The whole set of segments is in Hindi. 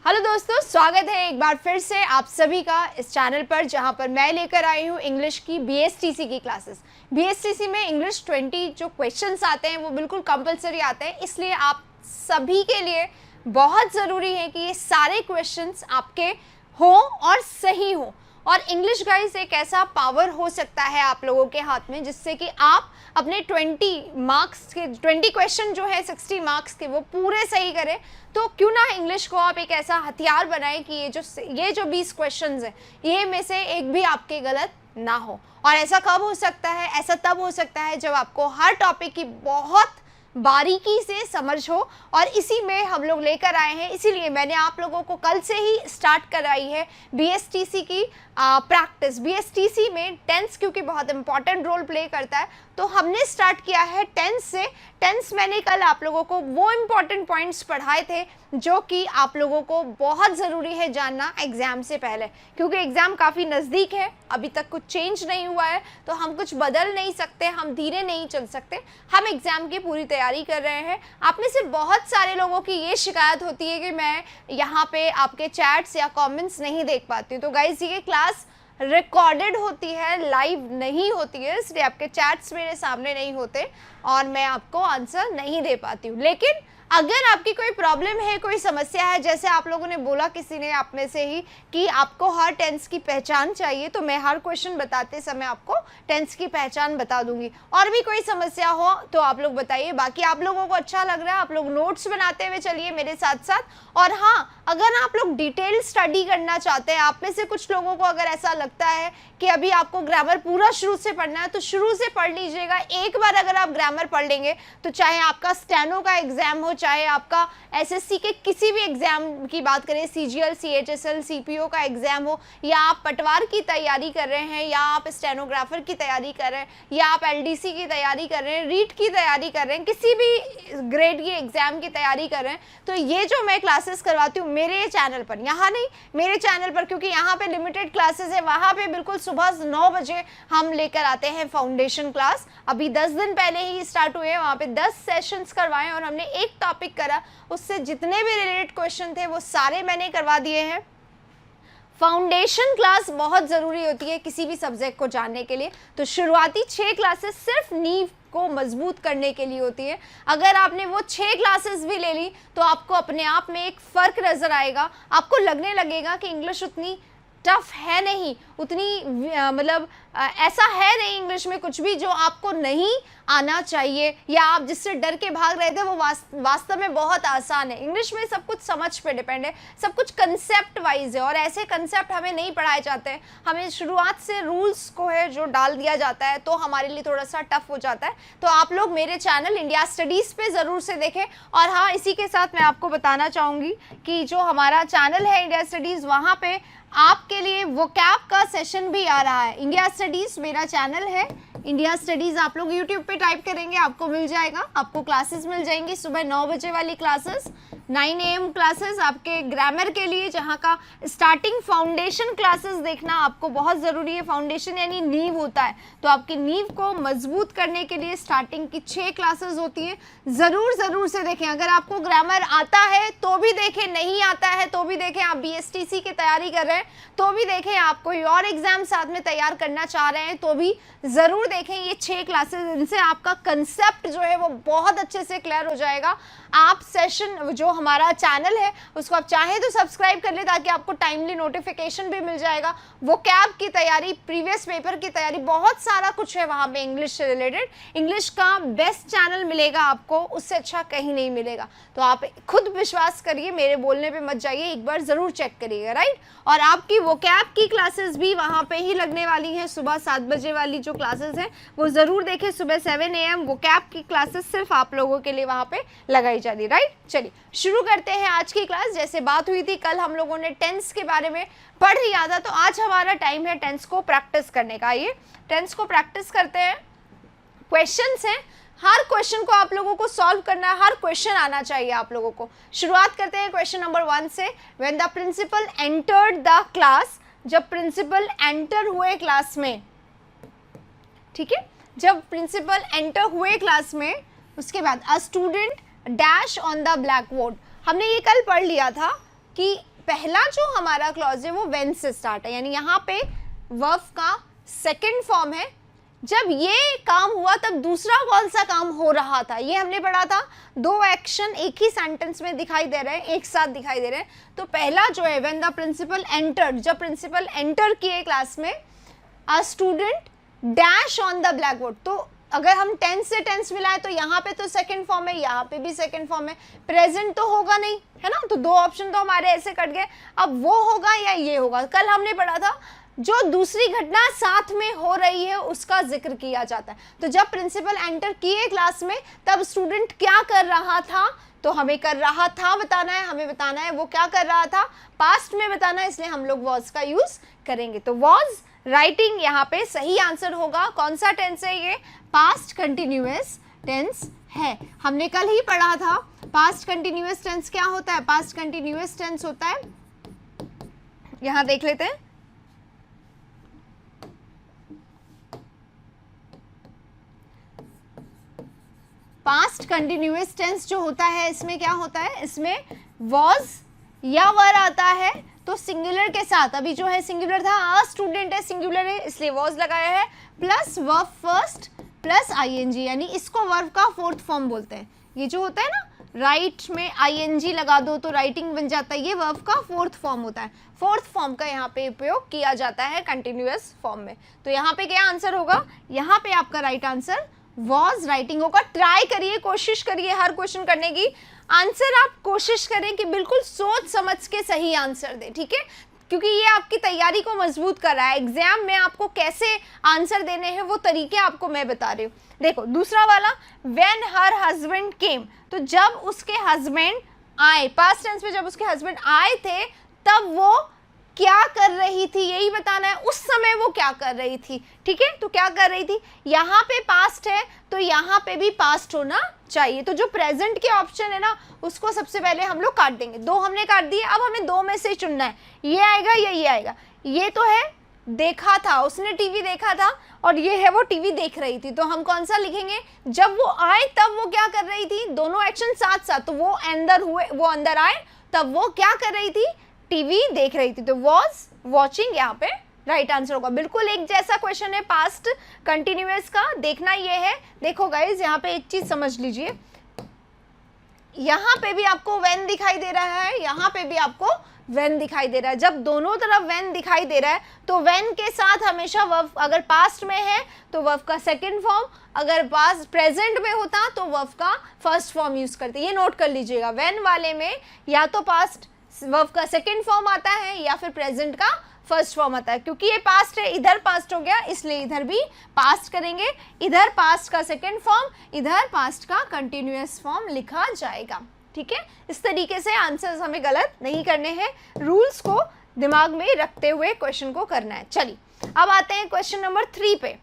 हेलो दोस्तों, स्वागत है एक बार फिर से आप सभी का इस चैनल पर, जहां पर मैं लेकर आई हूं इंग्लिश की बीएसटीसी की क्लासेस। बीएसटीसी में इंग्लिश 20 जो क्वेश्चंस आते हैं वो बिल्कुल कंपलसरी आते हैं, इसलिए आप सभी के लिए बहुत ज़रूरी है कि ये सारे क्वेश्चंस आपके हों और सही हों। और इंग्लिश गाइस एक ऐसा पावर हो सकता है आप लोगों के हाथ में जिससे कि आप अपने 20 मार्क्स के 20 क्वेश्चन जो है 60 मार्क्स के वो पूरे सही करें। तो क्यों ना इंग्लिश को आप एक ऐसा हथियार बनाएं कि ये जो 20 क्वेश्चंस हैं ये में से एक भी आपके गलत ना हो। और ऐसा कब हो सकता है? ऐसा तब हो सकता है जब आपको हर टॉपिक की बहुत बारीकी से समझ हो, और इसी में हम लोग लेकर आए हैं। इसीलिए मैंने आप लोगों को कल से ही स्टार्ट कराई है बीएसटीसी की प्रैक्टिस। बीएसटीसी में टेंस क्योंकि बहुत इंपॉर्टेंट रोल प्ले करता है, तो हमने स्टार्ट किया है टेंस से। टेंस मैंने कल आप लोगों को वो इम्पॉर्टेंट पॉइंट्स पढ़ाए थे जो कि आप लोगों को बहुत ज़रूरी है जानना एग्ज़ाम से पहले, क्योंकि एग्ज़ाम काफ़ी नज़दीक है, अभी तक कुछ चेंज नहीं हुआ है, तो हम कुछ बदल नहीं सकते, हम धीरे नहीं चल सकते, हम एग्ज़ाम की पूरी तैयारी कर रहे हैं। आप में से बहुत सारे लोगों की ये शिकायत होती है कि मैं यहाँ पे आपके चैट्स या कमेंट्स नहीं देख पाती हूँ। तो गाइस, ये क्लास रिकॉर्डेड होती है, लाइव नहीं होती है, इसलिए आपके चैट्स मेरे सामने नहीं होते और मैं आपको आंसर नहीं दे पाती हूँ। लेकिन अगर आपकी कोई प्रॉब्लम है, कोई समस्या है, जैसे आप लोगों ने बोला किसी ने आप में से ही कि आपको हर टेंस की पहचान चाहिए, तो मैं हर क्वेश्चन बताते समय आपको टेंस की पहचान बता दूंगी। और भी कोई समस्या हो तो आप लोग बताइए। बाकी आप लोगों को अच्छा लग रहा है, आप लोग नोट्स बनाते हुए चलिए मेरे साथ साथ। और हाँ, अगर आप लोग डिटेल स्टडी करना चाहते हैं, आप में से कुछ लोगों को अगर ऐसा लगता है कि अभी आपको ग्रामर पूरा शुरू से पढ़ना है, तो शुरू से पढ़ लीजिएगा। एक बार अगर आप ग्रामर पढ़ लेंगे तो चाहे आपका स्टेनो का एग्जाम हो, चाहे आपका एसएससी के किसी भी एग्जाम की बात करें, सीजीएल, सीएचएसएल, सीपीओ का एग्जाम हो, या आप पटवार की तैयारी कर रहे हैं, या आप स्टेनोग्राफर की तैयारी कर रहे हैं, या आप एलडीसी की तैयारी कर रहे हैं, रीट की तैयारी कर रहे हैं, किसी भी ग्रेड की एग्जाम की तैयारी कर रहे हैं, तो ये जो मैं क्लासेस करवाती हूँ मेरे चैनल पर, यहाँ नहीं, मेरे चैनल पर, क्योंकि यहाँ पे लिमिटेड क्लासेस है, वहाँ पे बिल्कुल सुबह 9 बजे हम लेकर आते हैं फाउंडेशन क्लास। अभी 10 दिन पहले ही स्टार्ट हुए हैं, वहाँ पे 10 सेशंस करवाए और हमने एक टॉपिक करा, उससे जितने भी रिलेटेड क्वेश्चन थे वो सारे मैंने करवा दिए हैं। फाउंडेशन क्लास बहुत ज़रूरी होती है किसी भी सब्जेक्ट को जानने के लिए। तो शुरुआती 6 क्लासेस सिर्फ नींव को मजबूत करने के लिए होती है। अगर आपने वो 6 क्लासेस भी ले ली तो आपको अपने आप में एक फ़र्क नज़र आएगा। आपको लगने लगेगा कि इंग्लिश उतनी टफ है नहीं, उतनी मतलब ऐसा है नहीं इंग्लिश में कुछ भी जो आपको नहीं आना चाहिए, या आप जिससे डर के भाग रहे थे वो वास्तव में बहुत आसान है। इंग्लिश में सब कुछ समझ पे डिपेंड है, सब कुछ कंसेप्ट वाइज है, और ऐसे कंसेप्ट हमें नहीं पढ़ाए जाते हैं। हमें शुरुआत से रूल्स को है जो डाल दिया जाता है, तो हमारे लिए थोड़ा सा टफ हो जाता है। तो आप लोग मेरे चैनल इंडिया स्टडीज़ पे ज़रूर से देखें। और हाँ, इसी के साथ मैं आपको बताना चाहूँगी कि जो हमारा चैनल है इंडिया स्टडीज़, वहाँ पे आपके लिए वोकैब का सेशन भी आ रहा है। इंडिया स्टडीज़ मेरा चैनल है, इंडिया स्टडीज़ आप लोग यूट्यूब पे टाइप करेंगे आपको मिल जाएगा, आपको क्लासेस मिल जाएंगी। सुबह 9 बजे वाली क्लासेस, 9 AM क्लासेस आपके ग्रामर के लिए, जहाँ का स्टार्टिंग फाउंडेशन क्लासेस देखना आपको बहुत ज़रूरी है। फाउंडेशन यानी नींव होता है, तो आपकी नींव को मजबूत करने के लिए स्टार्टिंग की 6 क्लासेस होती हैं। ज़रूर से देखें। अगर आपको ग्रामर आता है तो भी देखें, नहीं आता है तो भी देखें, आप बीएसटीसी की तैयारी कर रहे हैं तो भी देखें, आप कोई और एग्जाम साथ में तैयार करना चाह रहे हैं तो भी ज़रूर देखें ये 6 क्लासेस। इनसे आपका कंसेप्ट जो है वो बहुत अच्छे से क्लियर हो जाएगा। आप सेशन जो हमारा चैनल है उसको आप चाहें तो सब्सक्राइब कर ले, ताकि आपको टाइमली नोटिफिकेशन भी मिल जाएगा। वोकैब की तैयारी, प्रीवियस पेपर की तैयारी, बहुत सारा कुछ है वहाँ पे इंग्लिश से रिलेटेड। इंग्लिश का बेस्ट चैनल मिलेगा आपको, उससे अच्छा कहीं नहीं मिलेगा। तो आप खुद विश्वास करिए, मेरे बोलने पे मत जाइए, एक बार ज़रूर चेक करिएगा, राइट। और आपकी वोकैब की क्लासेस भी वहाँ पे ही लगने वाली हैं। सुबह 7 बजे वाली जो क्लासेस हैं वो ज़रूर देखें। सुबह 7 AM वोकैब की क्लासेस सिर्फ आप लोगों के लिए वहाँ पे लगाई जा रही, राइट। चलिए शुरू करते हैं आज की क्लास। जैसे बात हुई थी कल, हम लोगों ने टेंस के बारे में पढ़ लिया था, तो आज हमारा टाइम है टेंस को प्रैक्टिस करने का। आइए टेंस को प्रैक्टिस करते हैं। क्वेश्चंस हैं, हर क्वेश्चन को आप लोगों को सॉल्व करना है, हर क्वेश्चन आना चाहिए आप लोगों को। शुरुआत करते हैं क्वेश्चन नंबर 1 से। When the principal entered the class, जब प्रिंसिपल एंटर हुए क्लास में, ठीक है, जब प्रिंसिपल एंटर हुए क्लास में, उसके बाद a student dash on the black board. हमने ये कल पढ़ लिया था कि पहला जो हमारा क्लॉज है वो व्हेन से स्टार्ट है, यानी यहाँ पे वर्ब का सेकंड फॉर्म है। जब ये काम हुआ तब दूसरा कौन सा काम हो रहा था, ये हमने पढ़ा था। दो एक्शन एक ही सेंटेंस में दिखाई दे रहे हैं, एक साथ दिखाई दे रहे हैं। तो पहला जो है व्हेन द प्रिंसिपल एंटर्ड, जब प्रिंसिपल एंटर किए क्लास में, a student dash on the black board. तो अगर हम टेंस से टेंस मिलाएं तो यहाँ पे तो सेकंड फॉर्म है, यहाँ पे भी सेकंड फॉर्म है, प्रेजेंट तो होगा नहीं, है ना। तो दो ऑप्शन तो हमारे ऐसे कट गए। अब वो होगा या ये होगा। कल हमने पढ़ा था जो दूसरी घटना साथ में हो रही है उसका जिक्र किया जाता है। तो जब प्रिंसिपल एंटर किए क्लास में तब स्टूडेंट क्या कर रहा था, तो हमें कर रहा था बताना है, हमें बताना है वो क्या कर रहा था, पास्ट में बताना है, इसलिए हम लोग वॉज का यूज करेंगे। तो वॉज राइटिंग यहाँ पे सही आंसर होगा। कौन सा टेंस है ये, पास्ट कंटिन्यूअस टेंस है। हमने कल ही पढ़ा था पास्ट कंटिन्यूअस टेंस क्या होता है। पास्ट कंटिन्यूअस टेंस होता है, यहां देख लेते हैं, पास्ट कंटिन्यूअस टेंस जो होता है इसमें क्या होता है, इसमें वॉज या वर आता है तो सिंगुलर के साथ, अभी जो है सिंगुलर था, आ स्टूडेंट है सिंगुलर है इसलिए वॉज लगाया है, plus verb first plus ING, यानी इसको वर्ब का फोर्थ फॉर्म बोलते हैं। ये जो होता है ना, राइट में आईएनजी लगा दो तो राइटिंग बन जाता है, ये वर्ब का फोर्थ फॉर्म होता है। फोर्थ फॉर्म का यहाँ पे उपयोग किया जाता है कंटिन्यूअस फॉर्म में। तो यहाँ पे क्या आंसर होगा, यहाँ पे आपका राइट आंसर वॉज राइटिंग होगा। ट्राई करिए, कोशिश करिए हर क्वेश्चन करने की। आंसर आप कोशिश करें कि बिल्कुल सोच समझ के सही आंसर दें, ठीक है, क्योंकि ये आपकी तैयारी को मजबूत कर रहा है। एग्जाम में आपको कैसे आंसर देने हैं वो तरीके आपको मैं बता रही हूँ। देखो दूसरा वाला, व्हेन हर हस्बैंड केम, तो जब उसके हस्बैंड आए, पास्ट टेंस में जब उसके हस्बैंड आए थे तब वो क्या कर रही थी, यही बताना है, उस समय वो क्या कर रही थी, ठीक है। तो क्या कर रही थी, यहाँ पे पास्ट है तो यहाँ पे भी पास्ट होना चाहिए। तो जो प्रेजेंट के ऑप्शन है ना उसको सबसे पहले हम लोग काट देंगे। दो हमने काट दिए, अब हमें दो में से चुनना है, ये आएगा या ये आएगा। ये तो है देखा था, उसने टीवी देखा था, और ये है वो टीवी देख रही थी। तो हम कौन सा लिखेंगे, जब वो आए तब वो क्या कर रही थी, दोनों एक्शन साथ साथ। तो वो अंदर हुए, वो अंदर आए तब वो क्या कर रही थी, टीवी देख रही थी। तो वॉज वॉचिंग यहाँ पे राइट आंसर होगा। बिल्कुल एक जैसा क्वेश्चन है पास्ट कंटिन्यूअस का। देखना ये है, देखो गाइज यहाँ पे एक चीज समझ लीजिए, यहाँ पे भी आपको व्हेन दिखाई दे रहा है, यहाँ पे भी आपको व्हेन दिखाई दे रहा है। जब दोनों तरफ व्हेन दिखाई दे रहा है तो व्हेन के साथ हमेशा वर्ब, अगर पास्ट में है तो वर्ब का सेकंड फॉर्म, अगर पास्ट प्रेजेंट में होता तो वर्ब का फर्स्ट फॉर्म यूज करते। ये नोट कर लीजिएगा, व्हेन वाले में या तो पास्ट वर्ब का सेकंड फॉर्म आता है या फिर प्रेजेंट का फर्स्ट फॉर्म आता है। क्योंकि ये पास्ट है, इधर पास्ट हो गया इसलिए इधर भी पास्ट करेंगे, इधर पास्ट का सेकंड फॉर्म, इधर पास्ट का कंटिन्यूअस फॉर्म लिखा जाएगा, ठीक है। इस तरीके से आंसर्स हमें गलत नहीं करने हैं, रूल्स को दिमाग में रखते हुए क्वेश्चन को करना है। चलिए अब आते हैं क्वेश्चन नंबर 3 पे।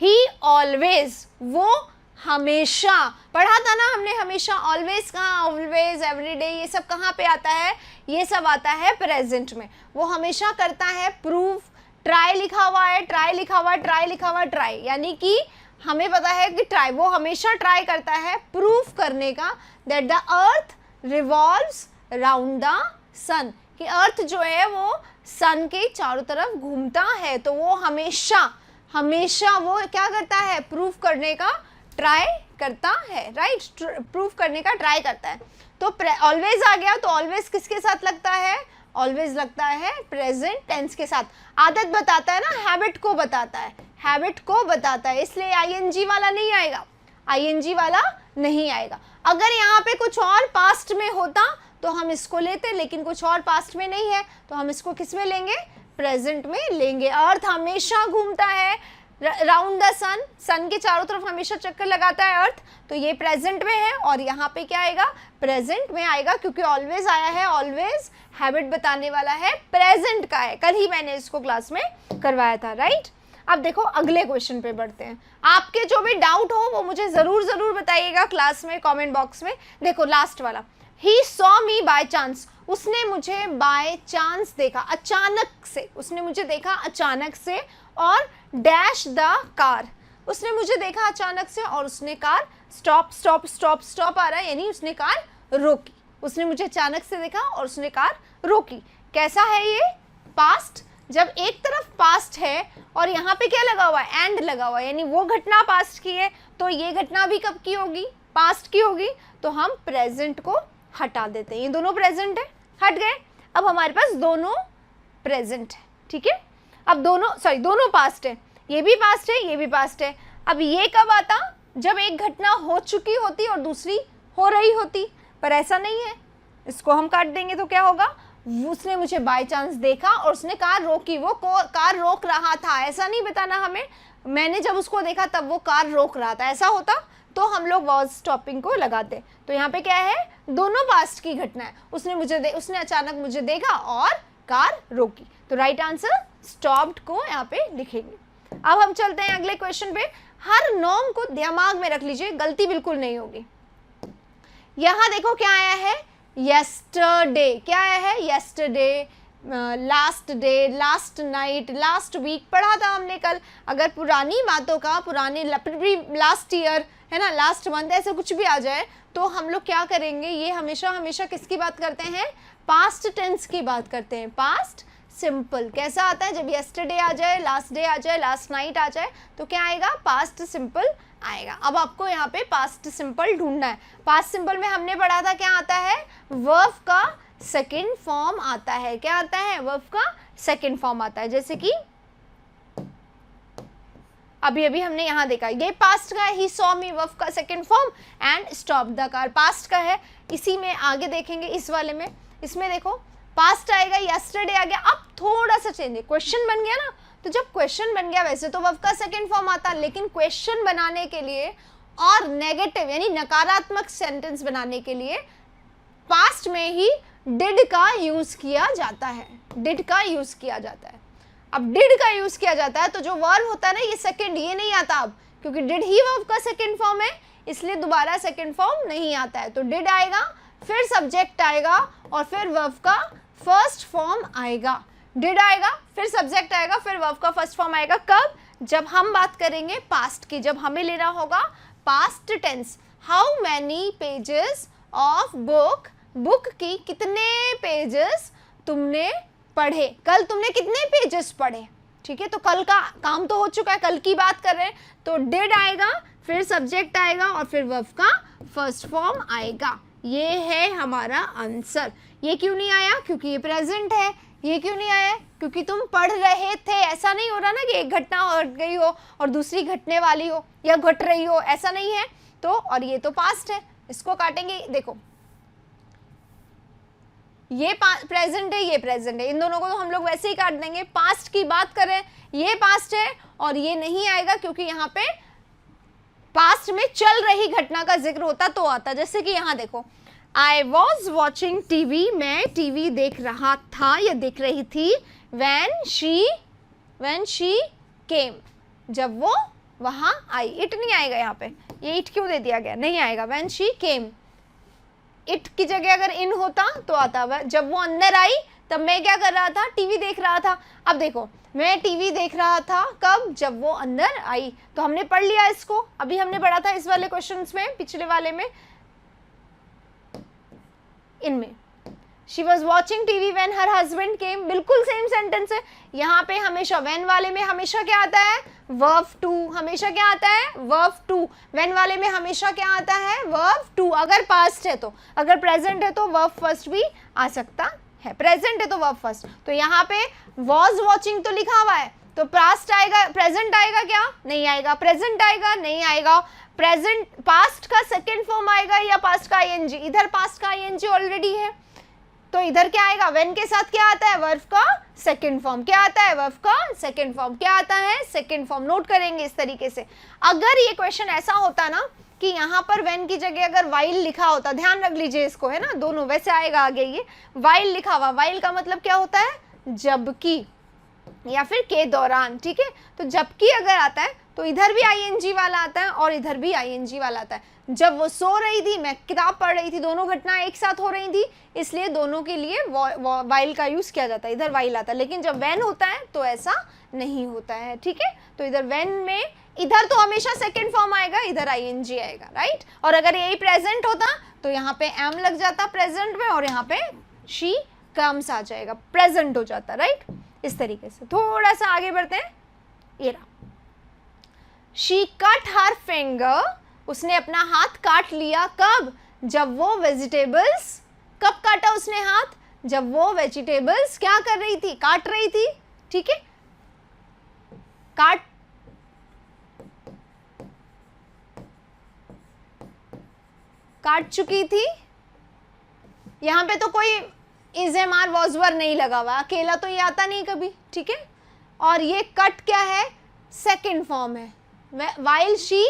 ही ऑलवेज, वो हमेशा, पढ़ा था ना हमने हमेशा, ऑलवेज कहाँ, ऑलवेज, एवरीडे, ये सब कहाँ पे आता है, ये सब आता है प्रेजेंट में। वो हमेशा करता है प्रूव, ट्राई लिखा हुआ है, ट्राई लिखा हुआ है, ट्राई लिखा हुआ है, ट्राई, यानी कि हमें पता है कि ट्राई, वो हमेशा ट्राई करता है प्रूव करने का that the earth revolves round the sun, कि अर्थ जो है वो सन के चारों तरफ घूमता है। तो वो हमेशा हमेशा वो क्या करता है, प्रूव करने का ट्राई करता है, राइट, प्रूव करने का ट्राई करता है। तो ऑलवेज आ गया, तो ऑलवेज किसके साथ लगता है, ऑलवेज लगता है प्रेजेंट टेंस के साथ। आदत बताता है ना, हैबिट को बताता है, हैबिट को बताता है, इसलिए आईएनजी वाला नहीं आएगा, आईएनजी वाला नहीं आएगा। अगर यहाँ पे कुछ और पास्ट में होता तो हम इसको लेते, लेकिन कुछ और पास्ट में नहीं है तो हम इसको किस में लेंगे, प्रेजेंट में लेंगे। अर्थ हमेशा घूमता है राउंड द सन, सन के चारों तरफ हमेशा चक्कर लगाता है अर्थ, तो ये प्रेजेंट में है और यहाँ पे क्या आएगा, प्रेजेंट में आएगा, क्योंकि ऑलवेज आया है, ऑलवेज हैबिट बताने वाला है, प्रेजेंट का है। कल ही मैंने इसको क्लास में करवाया था, राइट। अब देखो अगले क्वेश्चन पे बढ़ते हैं। आपके जो भी डाउट हो वो मुझे जरूर बताइएगा क्लास में, कमेंट बॉक्स में। देखो लास्ट वाला, he saw me by chance, उसने मुझे बाय चांस देखा, अचानक से, उसने मुझे देखा अचानक से, और डैश द कार, उसने मुझे देखा अचानक से और उसने car stop stop stop stop आ रहा है, यानी उसने कार रोकी, उसने मुझे अचानक से देखा और उसने कार रोकी। कैसा है ये? पास्ट। जब एक तरफ पास्ट है और यहाँ पे क्या लगा हुआ है? एंड लगा हुआ है, यानी वो घटना पास्ट की है, तो ये घटना भी कब की होगी? पास्ट की होगी। तो हम प्रेजेंट को हटा देते हैं, ये दोनों प्रेजेंट है, हट गए। अब हमारे पास दोनों प्रेजेंट है, ठीक है। अब दोनों पास्ट है, ये भी पास्ट है, ये भी पास्ट है। अब ये कब आता? जब एक घटना हो चुकी होती और दूसरी हो रही होती, पर ऐसा नहीं है। इसको हम काट देंगे तो क्या होगा? उसने मुझे बाय चांस देखा और उसने कार रोकी, वो कार रोक रहा था, ऐसा नहीं बताना हमें। मैंने जब उसको देखा तब वो कार रोक रहा था, ऐसा होता तो हम लोग वॉज स्टॉपिंग को लगाते। तो यहाँ पे क्या है? दोनों पास्ट की घटना है। उसने अचानक मुझे देखा और कार रोकी। तो राइट आंसर स्टॉप्ड को यहाँ पे लिखेंगे। अब हम चलते हैं अगले क्वेश्चन पे। हर नॉर्म को दिमाग में रख लीजिए, गलती बिल्कुल नहीं होगी। यहाँ देखो क्या आया है? येस्टरडे। क्या आया है? Yesterday, last day, last night, last week पढ़ा था हमने कल। अगर पुरानी बातों का, पुराने लास्ट ईयर है ना, लास्ट मंथ, ऐसे कुछ भी आ जाए तो हम लोग क्या करेंगे? ये हमेशा हमेशा किसकी बात करते हैं? पास्ट टेंस की बात करते हैं, पास्ट सिंपल। कैसा आता है? जब येस्टरडे आ जाए, लास्ट डे आ जाए, लास्ट नाइट आ जाए तो क्या आएगा? पास्ट सिंपल आएगा। अब आपको यहाँ पे पास्ट सिंपल ढूंढना है। पास्ट सिंपल में हमने पढ़ा था क्या आता है? वर्ब का सेकेंड फॉर्म आता है। क्या आता है? वर्ब का सेकेंड फॉर्म आता है। जैसे कि अभी अभी हमने यहाँ देखा, ये पास्ट का है, ही सॉ मी, वर्ब का second form, and stop the car past का है। इसी में आगे देखेंगे, इस वाले में, इसमें देखो पास्ट आएगा, यस्टरडे आ गया। अब थोड़ा सा चेंज है, क्वेश्चन बन गया ना, तो जब क्वेश्चन बन गया वैसे तो वर्ब का सेकेंड फॉर्म आता है, लेकिन क्वेश्चन बनाने के लिए और नेगेटिव यानी नकारात्मक सेंटेंस बनाने के लिए पास्ट में ही डिड का यूज किया जाता है। डिड का यूज किया जाता है। अब डिड का यूज किया जाता है तो जो वर्ब होता है ना, ये सेकंड, ये नहीं आता अब, क्योंकि डिड ही वर्ब का सेकंड फॉर्म है, इसलिए दोबारा सेकंड फॉर्म नहीं आता है। तो डिड आएगा, फिर सब्जेक्ट आएगा और फिर वर्ब का फर्स्ट फॉर्म आएगा। डिड आएगा, फिर सब्जेक्ट आएगा, फिर वर्ब का फर्स्ट फॉर्म आएगा। कब? जब हम बात करेंगे पास्ट की, जब हमें लेना होगा past tense. How many pages of book, book की कितने पेजेस तुमने पढ़े, कल तुमने कितने पेजेस पढ़े, ठीक है। तो कल का काम तो हो चुका है, कल की बात कर रहे हैं, तो डिड आएगा, फिर सब्जेक्ट आएगा और फिर वर्ब का फर्स्ट फॉर्म आएगा। ये है हमारा आंसर। ये क्यों नहीं आया? क्योंकि ये प्रेजेंट है। ये क्यों नहीं आया? क्योंकि तुम पढ़ रहे थे। ऐसा नहीं हो रहा ना कि एक घटना घट गई हो और दूसरी घटने वाली हो या घट रही हो, ऐसा नहीं है। तो और ये तो पास्ट है, इसको काटेंगे। देखो ये प्रेजेंट है, ये प्रेजेंट है, इन दोनों को तो हम लोग वैसे ही काट देंगे। पास्ट की बात करें, ये पास्ट है और ये नहीं आएगा, क्योंकि यहाँ पे पास्ट में चल रही घटना का जिक्र होता तो आता। जैसे कि यहाँ देखो, आई वॉज वॉचिंग टीवी, मैं टीवी देख रहा था या देख रही थी, when she came, जब वो वहां आई। इट नहीं आएगा यहाँ पे, ये इट क्यों दे दिया गया? नहीं आएगा। when she came, इट की जगह अगर इन होता तो आता। जब वो अंदर आई तब मैं क्या कर रहा था? टीवी देख रहा था। अब देखो, मैं टीवी देख रहा था कब? जब वो अंदर आई। तो हमने पढ़ लिया इसको, अभी हमने पढ़ा था इस वाले क्वेश्चंस में, पिछले वाले में, इनमें। She was watching TV when her husband came, बिल्कुल सेम सेंटेंस है। यहाँ पे हमेशा व्हेन वाले में हमेशा क्या आता है? Verb two. हमेशा क्या आता है? Verb to. व्हेन वाले में हमेशा क्या आता है? Verb to. अगर पास्ट है तो, अगर प्रेजेंट है तो वर्ब फर्स्ट भी आ सकता है। प्रेजेंट है तो वर्ब फर्स्ट। तो यहाँ पे वॉज वॉचिंग तो लिखा हुआ है, तो पास्ट आएगा, प्रेजेंट आएगा क्या? नहीं आएगा। प्रेजेंट आएगा? नहीं आएगा। प्रेजेंट पास्ट का सेकेंड फॉर्म आएगा या पास्ट का आईएनजी? इधर पास्ट का आईएनजी ऑलरेडी है, तो इधर क्या आएगा? व्हेन के साथ क्या आता है? वर्ब का सेकेंड फॉर्म। क्या आता है? वर्ब का सेकेंड फॉर्म। क्या आता है? Second form. नोट करेंगे इस तरीके से। अगर ये क्वेश्चन ऐसा होता ना कि यहाँ पर व्हेन की जगह अगर वाइल लिखा होता, ध्यान रख लीजिए इसको, है ना, दोनों वैसे आएगा आगे। ये वाइल लिखा हुआ, वाइल का मतलब क्या होता है? जबकि या फिर के दौरान, ठीक है। तो जबकि अगर आता है तो इधर भी आईएनजी वाला आता है और इधर भी आईएनजी वाला आता है। जब वो सो रही थी, मैं किताब पढ़ रही थी, दोनों घटनाएं एक साथ हो रही थी, इसलिए दोनों के लिए वाइल का यूज किया जाता है। इधर वाइल आता है, लेकिन जब व्हेन होता है तो ऐसा नहीं होता है, ठीक है। तो इधर व्हेन में इधर तो हमेशा सेकेंड फॉर्म आएगा, इधर आईएनजी आएगा, राइट। और अगर यही प्रेजेंट होता तो यहाँ पे एम लग जाता प्रेजेंट में और यहाँ पे शी कम्स आ जाएगा, प्रेजेंट हो जाता, राइट। इस तरीके से थोड़ा सा आगे बढ़ते हैं। ये रहा, शी कट हर फिंगर, उसने अपना हाथ काट लिया, कब? जब वो वेजिटेबल्स, कब काटा उसने हाथ? जब वो वेजिटेबल्स क्या कर रही थी? काट रही थी, ठीक है। काट चुकी थी। यहां पे तो कोई is am are was were नहीं लगा हुआ, अकेला तो ये आता नहीं कभी, ठीक है। और ये कट क्या है? सेकंड फॉर्म है, वाइल शी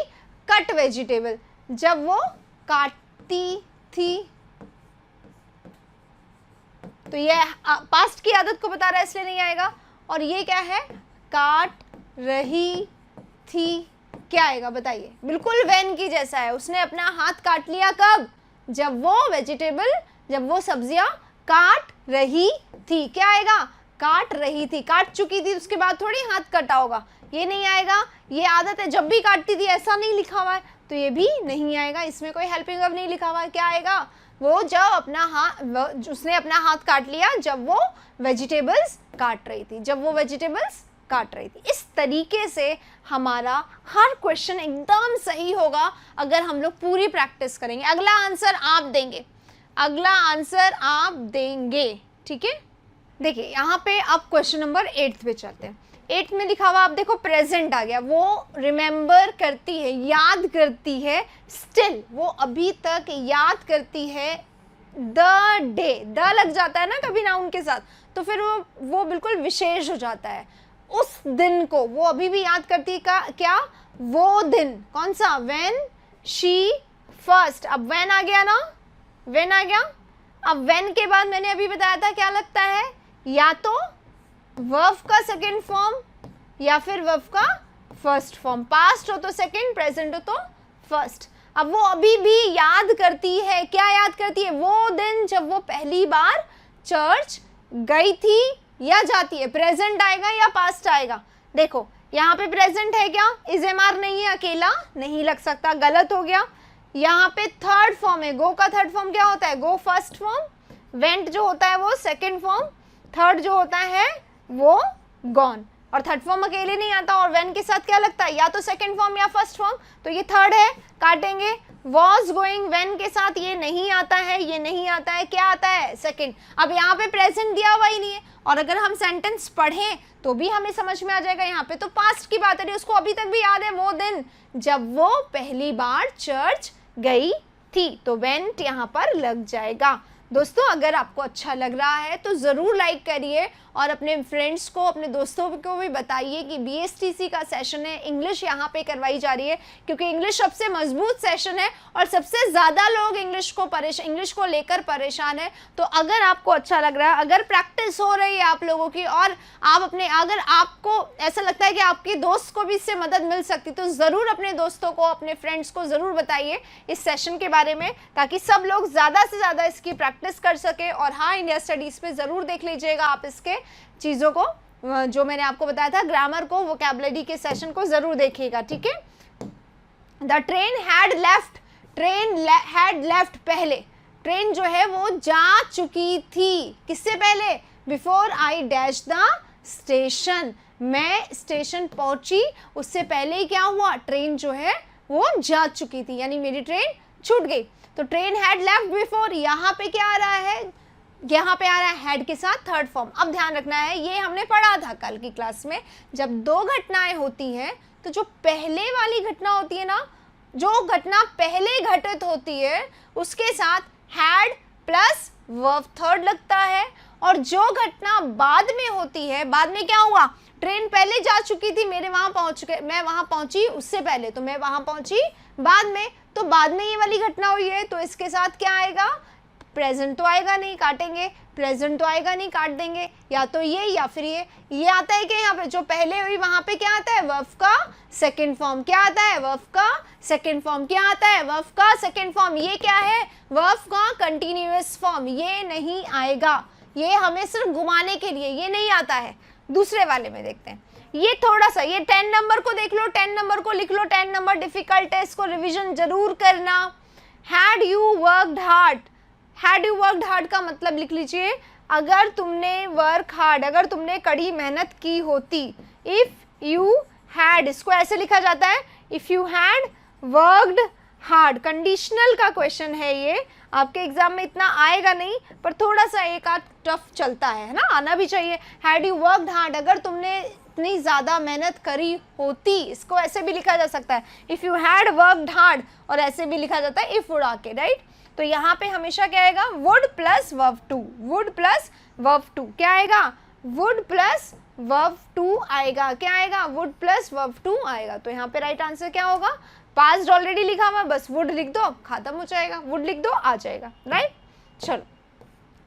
कट वेजिटेबल, जब वो काटती थी। तो ये पास्ट की आदत को बता रहा है इसलिए नहीं आएगा। और ये क्या है? काट रही थी, क्या आएगा बताइए? बिल्कुल वेन की जैसा है, उसने अपना हाथ काट लिया, कब? जब वो वेजिटेबल, जब वो सब्जियां काट रही थी, क्या आएगा? काट रही थी, काट चुकी थी उसके बाद थोड़ी हाथ कटा होगा, ये नहीं आएगा। ये आदत है, जब भी काटती थी, ऐसा नहीं लिखा हुआ है तो ये भी नहीं आएगा, इसमें कोई हेल्पिंग वर्ब नहीं लिखा हुआ है। क्या आएगा? वो जब अपना हाथ, उसने अपना हाथ काट लिया जब वो वेजिटेबल्स काट रही थी, जब वो वेजिटेबल्स काट रही थी। इस तरीके से हमारा हर क्वेश्चन एकदम सही होगा अगर हम लोग पूरी प्रैक्टिस करेंगे। अगला आंसर आप देंगे, अगला आंसर आप देंगे, ठीक है। देखिए यहाँ पे आप क्वेश्चन नंबर 8 पे चलते हैं। 8 में लिखा हुआ आप देखो, प्रेजेंट आ गया, वो रिमेंबर करती है, याद करती है, स्टिल वो अभी तक याद करती है द डे, द लग जाता है ना कभी नाउन के साथ, तो फिर वो बिल्कुल विशेष हो जाता है। उस दिन को वो अभी भी याद करती का क्या? वो दिन, कौन सा? व्हेन शी फर्स्ट, अब व्हेन आ गया ना, व्हेन आ गया। अब व्हेन के बाद मैंने अभी बताया था क्या लगता है, या तो वर्ब का सेकंड फॉर्म या फिर वर्ब का फर्स्ट फॉर्म, पास्ट हो तो सेकंड, प्रेजेंट हो तो फर्स्ट। अब वो अभी भी याद करती है, क्या याद करती है? वो दिन जब वो पहली बार चर्च गई थी या जाती है। प्रेजेंट आएगा या पास्ट आएगा? देखो यहाँ पे प्रेजेंट है क्या? इज एम आर नहीं है, अकेला नहीं लग सकता, गलत हो गया। यहाँ पे थर्ड फॉर्म है, गो का थर्ड फॉर्म क्या होता है? गो फर्स्ट फॉर्म, वेंट जो होता है वो सेकंड फॉर्म, थर्ड जो होता है वो गॉन। और थर्ड फॉर्म अकेले नहीं आता, और वेन के साथ क्या लगता है? या तो सेकंड फॉर्म या फर्स्ट फॉर्म, तो ये थर्ड है, काटेंगे। वॉज गोइंग, वेन के साथ ये नहीं आता है, ये नहीं आता है, क्या आता है? सेकंड। अब यहाँ पे प्रेजेंट दिया हुआ ही नहीं है, और अगर हम सेंटेंस पढ़ें तो भी हमें समझ में आ जाएगा। यहाँ पे तो पास्ट की बात है, उसको अभी तक भी याद है, वो दिन जब वो पहली बार चर्च गई थी, तो वेंट यहाँ पर लग जाएगा। दोस्तों अगर आपको अच्छा लग रहा है तो ज़रूर लाइक करिए और अपने फ्रेंड्स को, अपने दोस्तों को भी बताइए कि BSTC का सेशन है, इंग्लिश यहाँ पे करवाई जा रही है, क्योंकि इंग्लिश सबसे मजबूत सेशन है और सबसे ज़्यादा लोग इंग्लिश को लेकर परेशान है। तो अगर आपको अच्छा लग रहा है, अगर प्रैक्टिस हो रही है आप लोगों की, और आप अपने, अगर आपको ऐसा लगता है कि आपके दोस्त को भी इससे मदद मिल सकती, तो ज़रूर अपने दोस्तों को, अपने फ्रेंड्स को ज़रूर बताइए इस सेशन के बारे में, ताकि सब लोग ज़्यादा से ज़्यादा इसकी प्रैक्टिस कर सके। और हाँ, इंडिया स्टडीज़ पे ज़रूर देख लीजिएगा आप इसके चीज़ों को, जो मैंने आपको बताया था, ग्रामर को, वोकैबुलरी के सेशन को ज़रूर देखिएगा, ठीक है। The train had left, train had left, पहले ट्रेन जो है वो जा चुकी थी, किससे पहले? Before I dash the station, मैं स्टेशन पहुंची उससे पहले ही क्या हुआ? ट्रेन जो है वो जा चुकी थी, यानी मेरी ट्रेन छूट गई। तो ट्रेन हैड लेफ्ट बिफोर, यहाँ पे क्या आ रहा है? यहाँ पे आ रहा है हैड के साथ थर्ड फॉर्म। अब ध्यान रखना है, ये हमने पढ़ा था कल की क्लास में, जब दो घटनाएं होती हैं तो जो पहले वाली घटना होती है ना, जो घटना पहले घटित होती है उसके साथ हैड प्लस वर्ब थर्ड लगता है, और जो घटना बाद में होती है, बाद में क्या हुआ? ट्रेन पहले जा चुकी थी, मैं वहां पहुंची उससे पहले, तो मैं वहां पहुंची बाद में, तो बाद में ये वाली घटना हुई है, तो इसके साथ क्या आएगा? प्रेजेंट तो आएगा नहीं, काटेंगे, प्रेजेंट तो आएगा नहीं, काट देंगे, या तो ये या फिर ये आता है कि यहाँ पे जो पहले हुई वहां पे क्या आता है? वर्ब का सेकंड फॉर्म। क्या आता है? वर्ब का सेकंड फॉर्म। क्या आता है? वर्ब का सेकंड फॉर्म। ये क्या है? वर्ब का कंटिन्यूअस फॉर्म। ये नहीं आएगा, ये हमें सिर्फ घुमाने के लिए, ये नहीं आता है। दूसरे वाले में देखते हैं, ये थोड़ा सा, ये 10 नंबर को देख लो, 10 नंबर को लिख लो, 10 नंबर डिफिकल्ट है, इसको रिविजन जरूर करना। Had you worked hard, had you worked hard का मतलब लिख लीजिए अगर तुमने वर्क हार्ड, अगर तुमने कड़ी मेहनत की होती। इफ यू हैड, इसको ऐसे लिखा जाता है if you had worked hard. Conditional का क्वेश्चन है ये, आपके एग्जाम में इतना आएगा नहीं पर थोड़ा सा एक आध टफ चलता है ना, आना भी चाहिए। हैड यू वर्कड हार्ड, अगर तुमने इतनी ज़्यादा मेहनत करी होती, इसको ऐसे भी लिखा जा सकता है if you had worked hard, और ऐसे भी लिखा जाता है इफ वुड आके, राइट। तो यहाँ पे हमेशा क्या आएगा, would plus verb two, would plus verb two, क्या आएगा, वुड प्लस वर्ब टू आएगा, क्या आएगा, वुड प्लस वर्ब टू आएगा। तो यहाँ पे राइट आंसर क्या होगा, पास्ट ऑलरेडी लिखा हुआ, बस वुड लिख दो, खत्म हो जाएगा, वुड लिख दो, आ जाएगा, राइट। चलो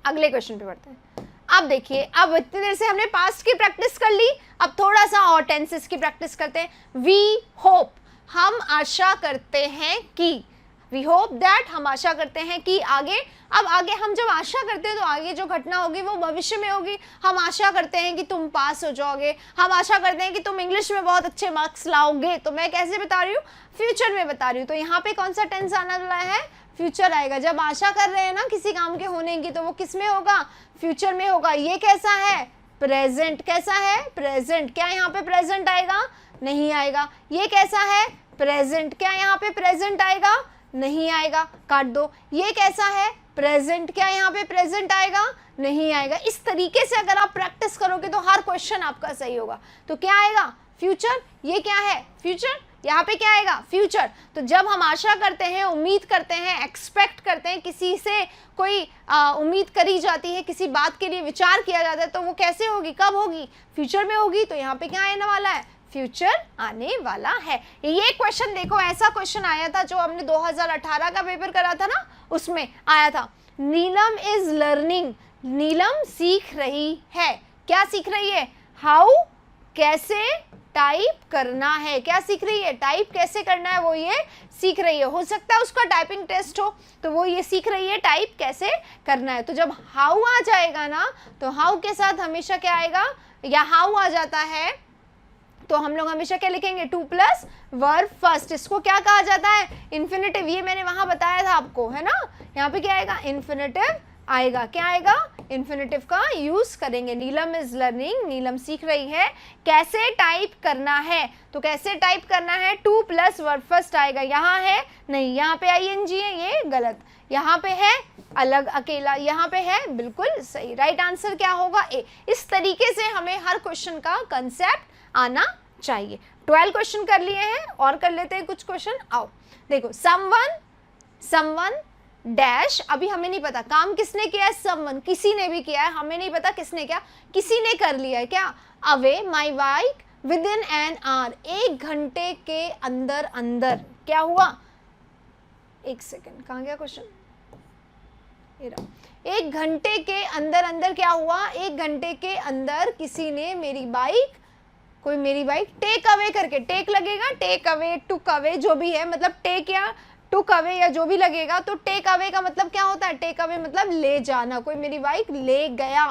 अगले क्वेश्चन पे बढ़ते हैं। अब देखिए, अब इतनी देर से हमने पास्ट की प्रैक्टिस कर ली, अब थोड़ा सा और टेंसेस की प्रैक्टिस करते हैं। वी होप, हम आशा करते हैं कि, वी होप दैट, हम आशा करते हैं कि आगे। अब आगे हम जब आशा करते हैं तो आगे जो घटना होगी वो भविष्य में होगी। हम आशा करते हैं कि तुम पास हो जाओगे, हम आशा करते हैं कि तुम इंग्लिश में बहुत अच्छे मार्क्स लाओगे। तो मैं कैसे बता रही हूँ, फ्यूचर में बता रही हूँ। तो यहाँ पे कौन सा टेंस आने वाला है, फ्यूचर आएगा। जब आशा कर रहे हैं ना किसी काम के होने की, तो वो किस में होगा, फ्यूचर में होगा। ये कैसा है, प्रेजेंट, कैसा है, प्रेजेंट। क्या यहाँ पे प्रेजेंट आएगा, नहीं आएगा। ये कैसा है, प्रेजेंट, क्या यहाँ पे प्रेजेंट आएगा, नहीं आएगा, काट दो। ये कैसा है, प्रेजेंट, क्या यहाँ पे प्रेजेंट आएगा, नहीं आएगा। इस तरीके से अगर आप प्रैक्टिस करोगे तो हर क्वेश्चन आपका सही होगा। तो क्या आएगा, फ्यूचर। ये क्या है, फ्यूचर, यहाँ पे क्या आएगा, फ्यूचर। तो जब हम आशा करते हैं, उम्मीद करते हैं, एक्सपेक्ट करते हैं, किसी से कोई उम्मीद करी जाती है, किसी बात के लिए विचार किया जाता है, तो वो कैसे होगी, कब होगी, फ्यूचर में होगी। तो यहाँ पे क्या आने वाला है, फ्यूचर आने वाला है। ये क्वेश्चन देखो, ऐसा क्वेश्चन आया था जो हमने 2018 का पेपर करा था ना, उसमें आया था। नीलम इज लर्निंग, नीलम सीख रही है। क्या सीख रही है, हाउ, कैसे टाइप करना है। क्या सीख रही है, टाइप कैसे करना है, वो ये सीख रही है। हो सकता है उसका टाइपिंग टेस्ट हो, तो वो ये सीख रही है टाइप कैसे करना है। तो जब हाउ आ जाएगा ना, तो हाउ के साथ हमेशा क्या आएगा, या हाउ आ जाता है तो हम लोग हमेशा क्या लिखेंगे, टू प्लस वर्ब फर्स्ट। इसको क्या कहा जाता है, इन्फिनेटिव। ये मैंने वहां बताया था आपको, है ना। यहाँ पे क्या आएगा, इन्फिनेटिव आएगा। क्या आएगा, इन्फिनेटिव का यूज करेंगे। नीलम इज लर्निंग, नीलम सीख रही है कैसे टाइप करना है। तो कैसे टाइप करना है, टू प्लस वर्ब फर्स्ट आएगा। यहाँ है नहीं, यहाँ पे आईएनजी है, ये गलत। यहाँ पे है अलग अकेला, यहाँ पे है बिल्कुल सही। राइट आंसर क्या होगा, ए। इस तरीके से हमें हर क्वेश्चन का कंसेप्ट आना चाहिए। 12 क्वेश्चन कर लिए हैं, और कर लेते हैं कुछ क्वेश्चन। आओ देखो, समवन डैश, अभी हमें नहीं पता काम किसने किया है, समवन किसी ने भी किया है, हमें नहीं पता किसने क्या, किसी ने कर लिया है। क्या, away my bike with in an hour, 1 घंटे के अंदर अंदर। क्या हुआ, 1 सेकेंड, कहाँ गया क्वेश्चन, 1 घंटे के अंदर अंदर क्या हुआ, 1 घंटे के अंदर किसी ने मेरी बाइक, कोई मेरी बाइक टेक अवे करके, टेक लगेगा, टेक अवे, टुक अवे, जो भी है, मतलब टेक या टुक अवे या जो भी लगेगा। तो टेक अवे का मतलब क्या होता है, टेक अवे मतलब ले जाना, कोई मेरी बाइक ले गया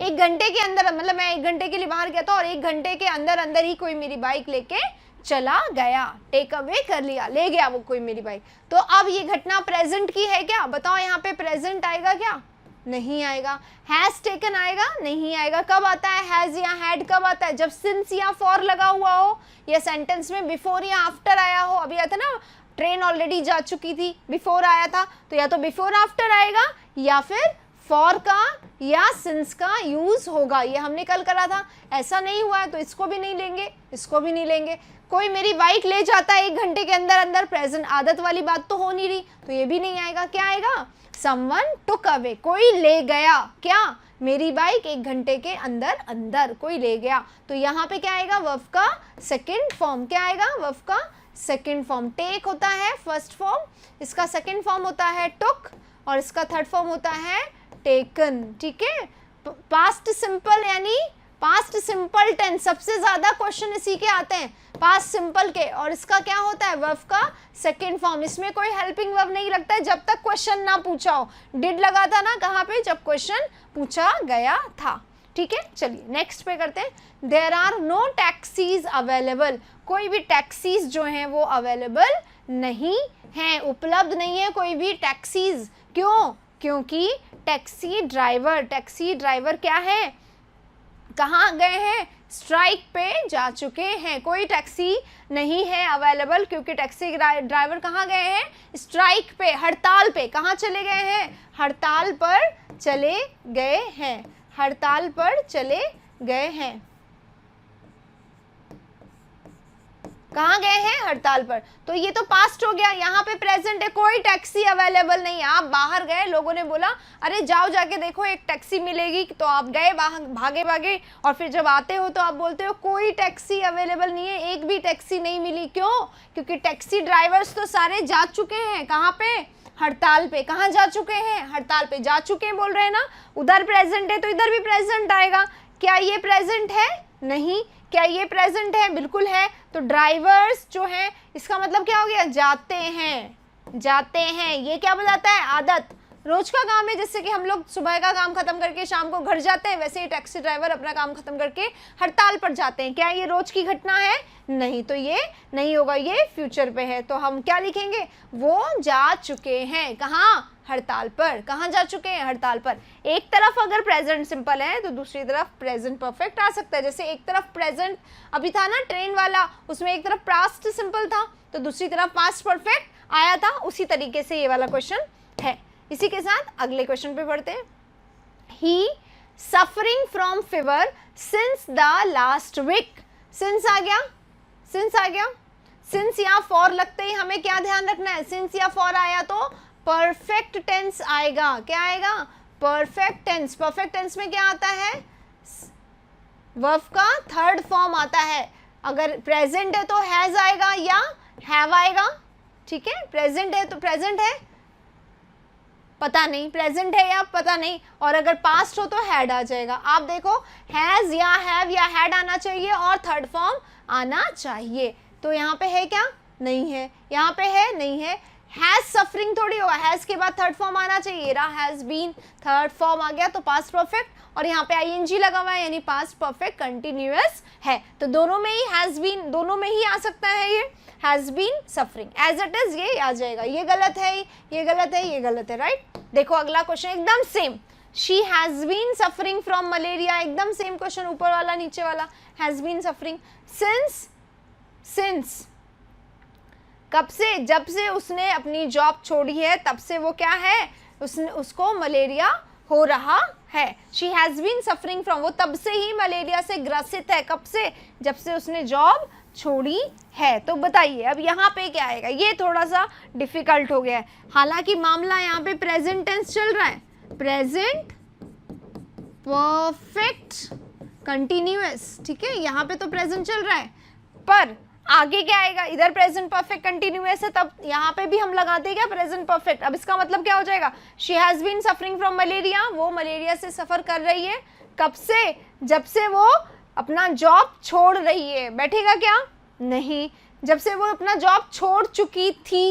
1 घंटे के अंदर। मतलब मैं 1 घंटे के लिए बाहर गया था और 1 घंटे के अंदर अंदर ही कोई मेरी बाइक लेके चला गया, टेक अवे कर लिया, ले गया वो कोई मेरी बाइक। तो अब ये घटना प्रेजेंट की है क्या, बताओ यहाँ पे प्रेजेंट आएगा क्या, नहीं आएगा। हैज टेकन आएगा, नहीं आएगा। कब आता है हैज या हैड, कब आता है, जब सिंस या फॉर लगा हुआ हो, या सेंटेंस में बिफोर या आफ्टर आया हो। अभी आया था ना, ट्रेन ऑलरेडी जा चुकी थी, बिफोर आया था, तो या तो बिफोर आफ्टर आएगा, या फिर फॉर का या सिंस का यूज होगा। ये हमने कल करा था, ऐसा नहीं हुआ है तो इसको भी नहीं लेंगे, इसको भी नहीं लेंगे। कोई मेरी बाइक ले जाता है 1 घंटे के अंदर अंदर, प्रेजेंट आदत वाली बात तो हो नहीं रही, तो ये भी नहीं आएगा। क्या आएगा, समवन टुक अवे, कोई ले गया, क्या, मेरी बाइक 1 घंटे के अंदर अंदर कोई ले गया। तो यहाँ पे क्या आएगा, वर्ब का सेकंड फॉर्म। क्या आएगा, वर्ब का सेकंड फॉर्म। टेक होता है फर्स्ट फॉर्म, इसका सेकंड फॉर्म होता है टुक, और इसका थर्ड फॉर्म होता है टेकन। ठीक है, पास्ट सिंपल यानी पास्ट सिंपल टेंस, सबसे ज्यादा क्वेश्चन इसी के आते हैं पास्ट सिंपल के, और इसका क्या होता है, वर्ब का सेकंड फॉर्म। इसमें कोई हेल्पिंग वर्ब नहीं लगता है जब तक क्वेश्चन ना पूछा हो। डिड लगा था ना कहाँ पे, जब क्वेश्चन पूछा गया था। ठीक है, चलिए नेक्स्ट पे करते हैं। There are no taxis available, कोई भी टैक्सीज जो हैं वो अवेलेबल नहीं हैं, उपलब्ध नहीं है कोई भी टैक्सीज। क्यों? क्योंकि टैक्सी ड्राइवर क्या है, कहाँ गए हैं, स्ट्राइक पे जा चुके हैं। कोई टैक्सी नहीं है अवेलेबल क्योंकि टैक्सी ड्राइवर कहाँ गए हैं, स्ट्राइक पे, हड़ताल पे। कहाँ चले गए हैं, हड़ताल पर चले गए हैं, हड़ताल पर चले गए हैं। कहाँ गए हैं, हड़ताल पर। तो ये तो पास्ट हो गया, यहाँ पे प्रेजेंट है, कोई टैक्सी अवेलेबल नहीं है। आप बाहर गए, लोगों ने बोला अरे जाओ जाके देखो एक टैक्सी मिलेगी, तो आप गए भागे भागे, और फिर जब आते हो तो आप बोलते हो कोई टैक्सी अवेलेबल नहीं है, एक भी टैक्सी नहीं मिली। क्यों? क्योंकि टैक्सी ड्राइवर्स तो सारे जा चुके हैं, कहाँ पे, हड़ताल पे। कहाँ जा चुके हैं, हड़ताल पे जा चुके हैं बोल रहे हैं ना। उधर प्रेजेंट है तो इधर भी प्रेजेंट आएगा। क्या ये प्रेजेंट है? नहीं। क्या ये प्रेजेंट है? बिल्कुल है। तो ड्राइवर्स जो है, इसका मतलब क्या हो गया, जाते हैं, जाते हैं। ये क्या बताता है, आदत, रोज का काम है। जैसे कि हम लोग सुबह का काम खत्म करके शाम को घर जाते हैं, वैसे ही टैक्सी ड्राइवर अपना काम खत्म करके हड़ताल पर जाते हैं। क्या ये रोज की घटना है? नहीं। तो ये नहीं होगा, ये फ्यूचर पे है। तो हम क्या लिखेंगे, वो जा चुके हैं, कहाँ, हड़ताल पर। कहाँ जा चुके हैं, हड़ताल पर। एक तरफ अगर प्रेजेंट सिंपल है तो दूसरी तरफ प्रेजेंट परफेक्ट आ सकता है। जैसे एक तरफ प्रेजेंट अभी था ना ट्रेन वाला, उसमें एक तरफ पास्ट सिंपल था तो दूसरी तरफ पास्ट परफेक्ट आया था। उसी तरीके से ये वाला क्वेश्चन है। इसी के साथ अगले क्वेश्चन पे बढ़ते हैं। He suffering from fever since the last week. Since आ गया, सिंस आ गया। सिंस या फॉर लगते ही हमें क्या ध्यान रखना है, सिंस या फॉर आया तो परफेक्ट टेंस आएगा। क्या आएगा, परफेक्ट टेंस। परफेक्ट टेंस में क्या आता है, वर्ब का थर्ड फॉर्म आता है। अगर प्रेजेंट है तो हैज आएगा या हैव आएगा। ठीक है, प्रेजेंट है तो प्रेजेंट है, पता नहीं प्रेजेंट है या पता नहीं, और अगर पास्ट हो तो हैड आ जाएगा। आप देखो, हैज या हैव या हैड आना चाहिए और थर्ड फॉर्म आना चाहिए। तो यहाँ पे है क्या, नहीं है। यहाँ पे है, नहीं है। हैज सफरिंग थोड़ी होगा, हैज के बाद थर्ड फॉर्म आना चाहिए। रहा हैज बीन, थर्ड फॉर्म आ गया तो पास्ट परफेक्ट, और यहाँ पे आईएनजी लगा हुआ है यानी पास्ट परफेक्ट कंटिन्यूअस है। तो दोनों में ही हैज बीन, दोनों में ही आ सकता है। ये has been suffering as it is, ये आ जाएगा। ये गलत है, ये गलत है, ये गलत है, राइट। देखो अगला क्वेश्चन एकदम same, she has been suffering from malaria. एकदम सेम क्वेश्चन, ऊपर वाला नीचे वाला, has been suffering. Since, since कब से, जब से उसने अपनी जॉब छोड़ी है तब से वो क्या है, उसको मलेरिया हो रहा है। She has been suffering from, वो तब से ही मलेरिया से ग्रसित है। कब से, जब से उसने जॉब छोड़ी है। तो बताइए अब यहाँ पे क्या आएगा, ये थोड़ा सा डिफिकल्ट हो गया है। हालांकि मामला यहाँ पे प्रेजेंट टेंस चल रहा है, प्रेजेंट परफेक्ट कंटिन्यूअस। ठीक है, यहाँ पे तो प्रेजेंट चल रहा है, पर आगे क्या आएगा, इधर प्रेजेंट परफेक्ट कंटिन्यूअस है, तब यहाँ पे भी हम लगाते हैं क्या, प्रेजेंट परफेक्ट। अब इसका मतलब क्या हो जाएगा, she has been suffering from malaria, वो मलेरिया से सफर कर रही है। कब से, जब से वो अपना जॉब छोड़ रही है। बैठेगा क्या, नहीं। जब से वो अपना जॉब छोड़ चुकी थी,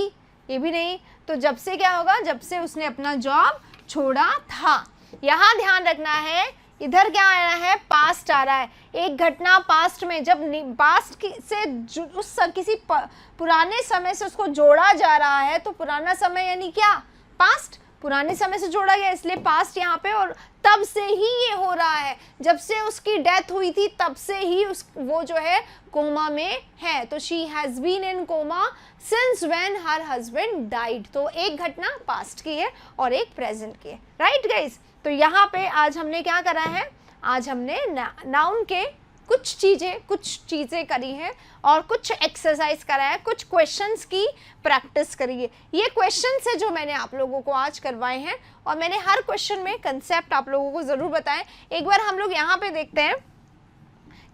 ये भी नहीं। तो जब से क्या होगा, जब से उसने अपना जॉब छोड़ा था। यहाँ ध्यान रखना है, इधर क्या आ रहा है, पास्ट आ रहा है। एक घटना पास्ट में, जब पास्ट से उस किसी पुराने समय से उसको जोड़ा जा रहा है, तो पुराना समय यानी क्या, पास्ट, पुराने समय से जोड़ा गया, इसलिए पास्ट यहाँ पे। और तब से ही ये हो रहा है, जब से उसकी डेथ हुई थी तब से ही वो जो है कोमा में है। तो she has been in coma since when her husband died. तो एक घटना पास्ट की है और एक प्रेजेंट की है, राइट गाइस। तो यहाँ पे आज हमने क्या करा है, आज हमने नाउन के कुछ चीज़ें करी हैं और कुछ एक्सरसाइज करा है, कुछ क्वेश्चंस की प्रैक्टिस करी है। ये क्वेश्चंस है जो मैंने आप लोगों को आज करवाए हैं, और मैंने हर क्वेश्चन में कंसेप्ट आप लोगों को ज़रूर बताएं। एक बार हम लोग यहाँ पे देखते हैं।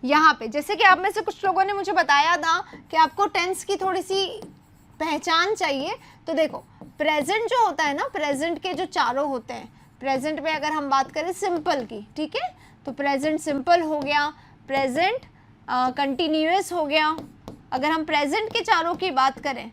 यहाँ पे जैसे कि आप में से कुछ लोगों ने मुझे बताया था कि आपको टेंस की थोड़ी सी पहचान चाहिए। तो देखो, प्रेजेंट जो होता है ना, प्रेजेंट के जो चारों होते हैं, प्रेजेंट में अगर हम बात करें सिंपल की, ठीक है, तो प्रेजेंट सिंपल हो गया, प्रेजेंट कंटिन्यूअस हो गया। अगर हम प्रेजेंट के चारों की बात करें,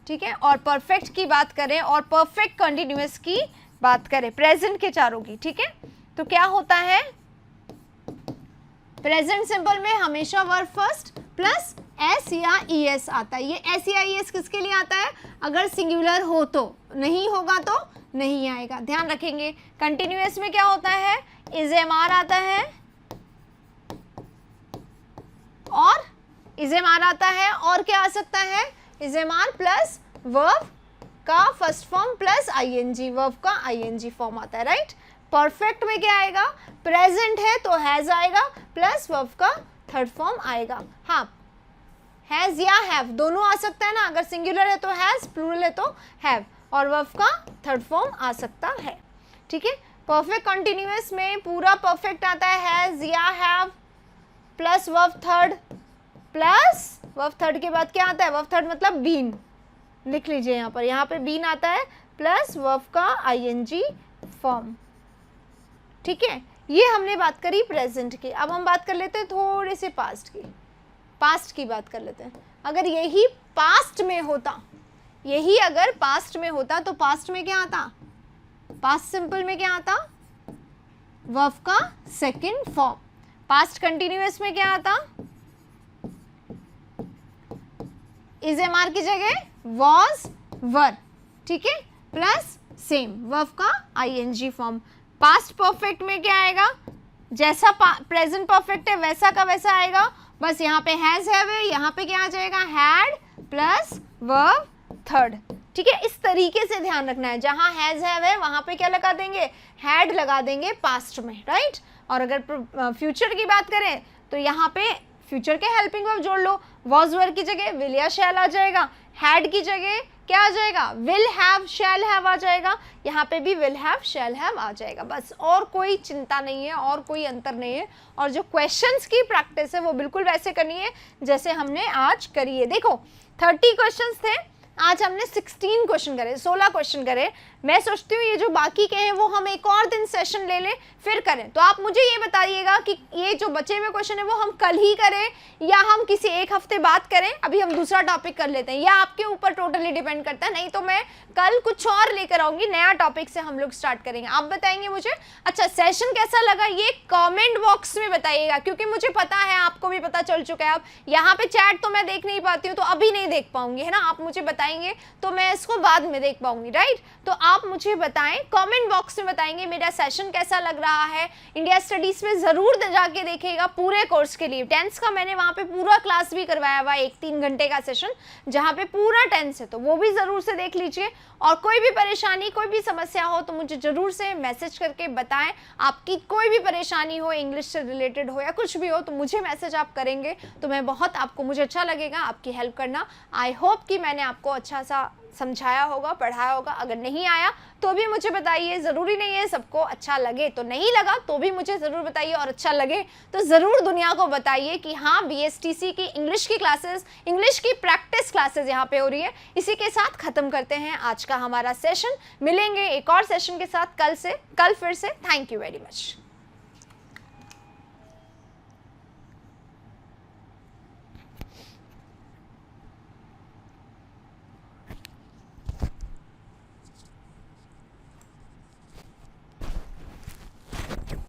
ठीक है, और परफेक्ट की बात करें और परफेक्ट कंटिन्यूअस की बात करें, प्रेजेंट के चारों की, ठीक है, तो क्या होता है, प्रेजेंट सिंपल में हमेशा वर्ब फर्स्ट, प्लस एस या ई एस आता है। ये एस या ई एस किसके लिए आता है? अगर सिंगुलर हो तो, नहीं होगा तो नहीं आएगा, ध्यान रखेंगे। कंटिन्यूअस में क्या होता है? इज एम आर आता है और इज एम आर आता है, और क्या आ सकता है? Is am are plus verb का first form plus ING, verb का आईएनजी फॉर्म आता है, राइट। परफेक्ट में क्या आएगा? प्रेजेंट है तो हैज आएगा प्लस वर्ब का थर्ड फॉर्म आएगा। हाँ, हैज या हैव दोनों आ सकता है ना, अगर सिंगुलर है तो हैज, प्लूरल है तो हैव, और वर्ब का थर्ड फॉर्म आ सकता है, ठीक है। परफेक्ट कंटिन्यूअस में पूरा परफेक्ट आता है, हैज या have plus verb third, plus verb third के बाद क्या आता है? वर्ब थर्ड मतलब बीन, लिख लीजिए यहाँ पे बीन आता है प्लस वर्ब का आईएनजी फॉर्म, ठीक है। ये हमने बात करी प्रेजेंट की। अब हम बात कर लेते हैं थोड़े से पास्ट की। पास्ट की बात कर लेते हैं। अगर यही पास्ट में होता, यही अगर पास्ट में होता तो पास्ट में क्या आता? पास्ट सिंपल में क्या आता? वर्ब का सेकंड फॉर्म। पास्ट कंटिन्यूअस में क्या आता? इज एम आर की जगह वॉज वर, ठीक है, प्लस सेम वर्ब का आईएनजी फॉर्म। पास्ट परफेक्ट में क्या आएगा? जैसा प्रेजेंट परफेक्ट है वैसा का वैसा आएगा, बस यहाँ पे हैज हैव है, यहाँ पे क्या आ जाएगा? हैड प्लस वर्ब थर्ड, ठीक है। इस तरीके से ध्यान रखना है, जहाँ हैज हैव है वहाँ पे क्या लगा देंगे? हैड लगा देंगे पास्ट में, राइट। और अगर फ्यूचर की बात करें तो यहाँ पे फ्यूचर के हेल्पिंग वर्ब जोड़ लो, वॉज वर की जगह विल या शैल आ जाएगा, हैड की जगह क्या आ जाएगा? विल हैव शैल हैव आ जाएगा, यहाँ पे भी विल हैव शैल हैव आ जाएगा, बस। और कोई चिंता नहीं है, और कोई अंतर नहीं है। और जो क्वेश्चंस की प्रैक्टिस है वो बिल्कुल वैसे करनी है जैसे हमने आज करी है। देखो 30 क्वेश्चंस थे, आज हमने 16 क्वेश्चन करे, 16 क्वेश्चन करे। मैं सोचती हूँ ये जो बाकी के हैं वो हम एक और दिन सेशन ले लें फिर करें। तो आप मुझे ये बताइएगा कि ये जो बचे हुए क्वेश्चन है वो हम कल ही करें या हम किसी एक हफ्ते बाद करें। अभी हम दूसरा टॉपिक कर लेते हैं, या आपके ऊपर टोटली डिपेंड करता है। नहीं तो मैं कल कुछ और लेकर आऊंगी, नया टॉपिक से हम लोग स्टार्ट करेंगे। आप बताएंगे मुझे अच्छा सेशन कैसा लगा, ये कॉमेंट बॉक्स में बताइएगा, क्योंकि मुझे पता है आपको भी पता चल चुका है। अब यहाँ पे चैट तो मैं देख नहीं पाती हूँ, तो अभी नहीं देख पाऊंगी, है ना। आप मुझे बताएंगे तो मैं इसको बाद में देख पाऊंगी, राइट। तो आप मुझे बताएं, कमेंट बॉक्स में बताएंगे मेरा सेशन कैसा लग रहा है। इंडिया स्टडीज में जरूर जाके देखिएगा पूरे कोर्स के लिए। टेंस का मैंने वहाँ पे पूरा क्लास भी करवाया हुआ, 1-3 घंटे का सेशन जहाँ पे पूरा टेंस है, तो वो भी जरूर से देख लीजिए। और कोई भी परेशानी, कोई भी समस्या हो तो मुझे जरूर से मैसेज करके बताएं। आपकी कोई भी परेशानी हो, इंग्लिश से रिलेटेड हो या कुछ भी हो, तो मुझे मैसेज आप करेंगे तो मैं बहुत आपको, मुझे अच्छा लगेगा आपकी हेल्प करना। आई होप कि मैंने आपको अच्छा सा समझाया होगा, पढ़ाया होगा। अगर नहीं आया तो भी मुझे बताइए, ज़रूरी नहीं है सबको अच्छा लगे, तो नहीं लगा तो भी मुझे ज़रूर बताइए, और अच्छा लगे तो ज़रूर दुनिया को बताइए कि हाँ BSTC की इंग्लिश की क्लासेस, इंग्लिश की प्रैक्टिस क्लासेस यहाँ पे हो रही है। इसी के साथ ख़त्म करते हैं आज का हमारा सेशन। मिलेंगे एक और सेशन के साथ कल फिर से। Thank you very much.